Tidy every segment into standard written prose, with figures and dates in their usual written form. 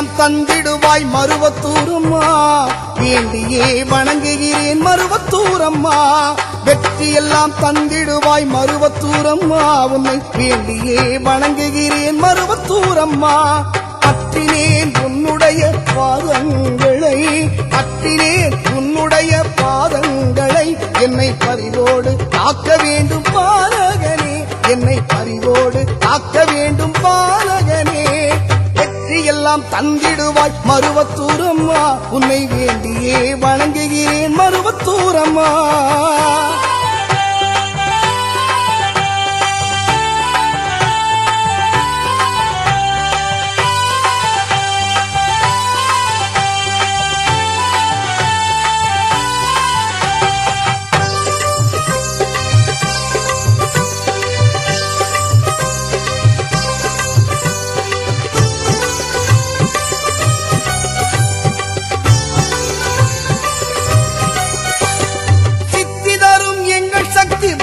வெற்றியெல்லாம் தந்திடுவாய் மருவத்தூரம்மா, வேண்டியே வணங்குகிறேன் மருவத்தூரம்மா. வெற்றியெல்லாம் தந்திடுவாய் மருவத்தூரம்மா, உன்னை வேண்டியே வணங்குகிறேன் மருவத்தூரம்மா. அற்றினேன் உன்னுடைய பாதங்களை, அற்றினேன் உன்னுடைய பாதங்களை, என்னை பரிவோடு காக்க வேண்டும் பாலகனே, என்னை பரிவோடு காக்க வேண்டும் பாலகனே. வெற்றியெல்லாம் தந்திடுவாய் மருவத்தூரம்மா, உன்னை வேண்டியே வணங்குகிறேன் மருவத்தூரம்மா.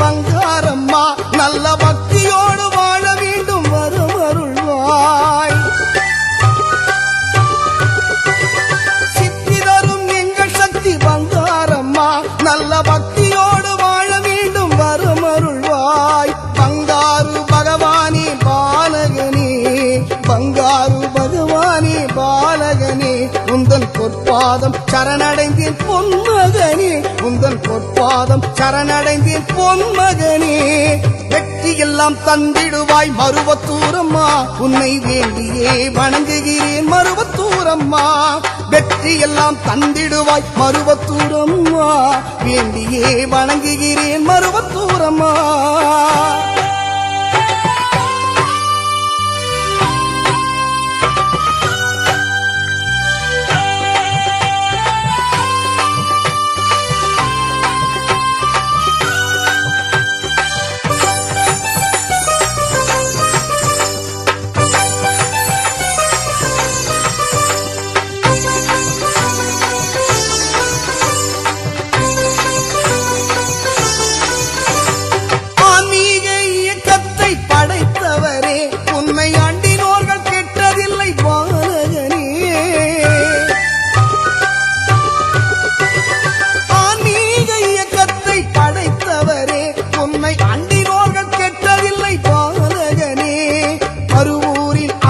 பங்காரம்மா, நல்ல பக்தியோடு வாழ வேண்டும் வருவருள்வாய். சித்தி தரும் எங்கள் சக்தி பங்காரம்மா, நல்ல பக்தியோடு வாழ வேண்டும் வருமருள்வாய். பங்காரு பகவானே பாலகனே, பங்காரு பகவானே பாலகனே, உந்தன் பொற்பாதம் சரணடைந்தேன் பொன்மகனே, உந்தன் பொற்பாதம் சரணடைந்தேன் பொன்மகனே. வெற்றியெல்லாம் தந்திடுவாய் மருவத்தூரம்மா, உன்னை வேண்டியே வணங்குகிறேன் மருவத்தூரம்மா. வெற்றியெல்லாம் தந்திடுவாய் மருவத்தூரம்மா, வேண்டியே வணங்குகிறேன் மருவத்தூரம்மா.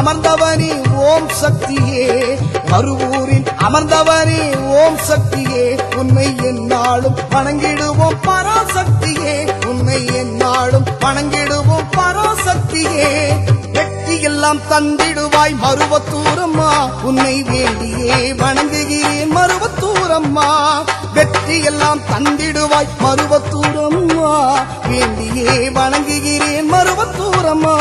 அமர்ந்தவனே ஓம் சக்தியே, மறுவூரில் அமர்ந்தவனே ஓம் சக்தியே, உன்னை எந்நாளும் வணங்கிடுவோம் பராசக்தியே, உன்னை எந்நாளும் வணங்கிடுவோம் பராசக்தியே. வெற்றியெல்லாம் தந்திடுவாய் மருவத்தூரம்மா, உன்னை வேண்டியே வணங்குகிறேன் மருவத்தூரம்மா. வெற்றியெல்லாம் தந்திடுவாய் மருவத்தூரம்மா, வேண்டியே வணங்குகிறேன் மருவத்தூரம்மா.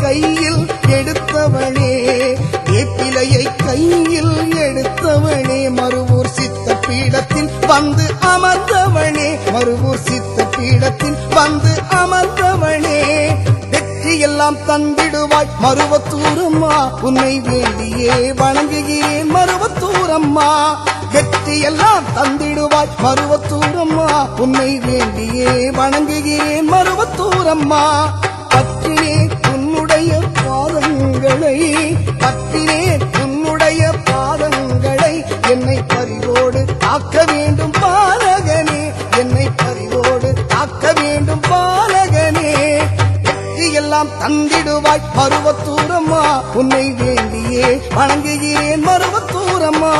கையில் எடுத்தவனே, வேப்பிலையை கையில் எடுத்தவனே, மருவூர் சித்த பீடத்தில் வந்து அமர்ந்தவனே, மருவூர் சித்த பீடத்தில் வந்து அமர்ந்தவனே. வெற்றியெல்லாம் தந்திடுவாய் மருவத்தூரம்மா, உன்னை வேண்டியே வணங்குகிறேன் மருவத்தூரம்மா. வெற்றியெல்லாம் தந்திடுவாய் மருவத்தூரம்மா, உன்னை வேண்டியே வணங்குகிறேன் மருவத்தூரம்மா. பற்றினேன் உன்னுடைய பாதங்களை, பற்றினேன் உன்னுடைய பாதங்களை, என்னை பரிவோடு காக்க வேண்டும் பாலகனே, என்னை பரிவோடு காக்க வேண்டும் பாலகனே. வெற்றியெல்லாம் தந்திடுவாய் மருவத்தூரம்மா, உன்னை வேண்டியே வணங்குகிறேன் மருவத்தூரம்மா.